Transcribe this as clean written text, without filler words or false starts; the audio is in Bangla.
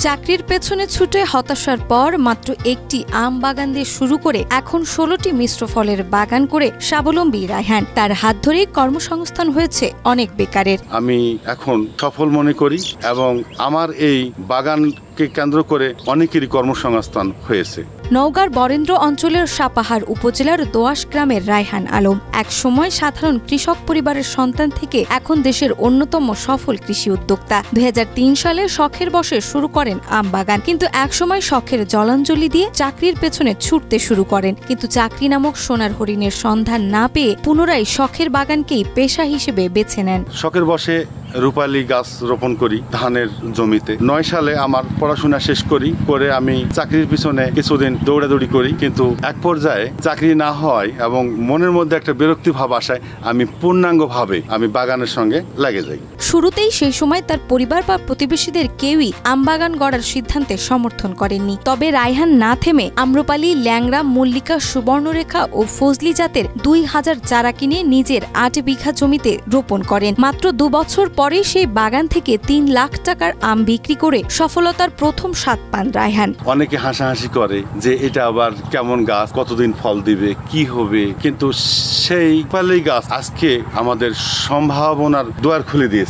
চাকরির পেছনে ছুটে হতাশার পর মাত্র একটি আম বাগান দিয়ে শুরু করে এখন ১৬টি মিশ্র ফলের বাগান করে স্বাবলম্বী রায়হান। তার হাত ধরেই কর্মসংস্থান হয়েছে অনেক বেকারের। আমি এখন সফল মনে করি এবং আমার এই বাগানকে কেন্দ্র করে অনেকেরই কর্মসংস্থান হয়েছে। নওগাঁর বরেন্দ্র অঞ্চলের সাপাহার উপজেলার দোয়াশ গ্রামের রায়হান আলম এক সময় সাধারণ কৃষক পরিবারের সন্তান থেকে এখন দেশের অন্যতম সফল কৃষি উদ্যোক্তা। ২০০৩ সালে শখের বশে শুরু করেন আম বাগান, কিন্তু একসময় শখের জলাঞ্জলি দিয়ে চাকরির পেছনে ছুটতে শুরু করেন। কিন্তু চাকরি নামক সোনার হরিণের সন্ধান না পেয়ে পুনরায় শখের বাগানকেই পেশা হিসেবে বেছে নেন। শখের বশে রূপালী গাছ রোপণ করি ধানের জমিতে। ৯ সালে আমার পড়াশোনা শেষ করে আমি চাকরির পিছনে কিছুদিন দৌড়াদৌড়ি করি, কিন্তু এক পর্যায়ে চাকরি না হয় এবং মনের মধ্যে একটা বিরক্তি ভাব আসায় আমি পূর্ণাঙ্গভাবে আমি বাগানের সঙ্গে লেগে যাই। শুরুতেই সেই সময় তার পরিবার বা প্রতিবেশীদের কেউই আম বাগান গড়ার সিদ্ধান্তে সমর্থন করেননি। তবে রায়হান না থেমে আম্রপালি, ল্যাংড়া, মল্লিকা, সুবর্ণরেখা ও ফজলি জাতের ২,০০০ চারা কিনে নিজের ৮ বিঘা জমিতে রোপণ করেন। মাত্র ২ বছর পরে সেই বাগান থেকে ৩ লাখ টাকার আম বিক্রি করে সফলতার প্রথম স্বাদ পান রায়হান। অনেকে হাসাহাসি করে যে এটা আবার কেমন গাছ, কতদিন ফল দিবে, কি হবে, কিন্তু সেই রূপালী গাছ আজকে আমাদের সম্ভাবনার দুয়ার খুলে দিয়েছে।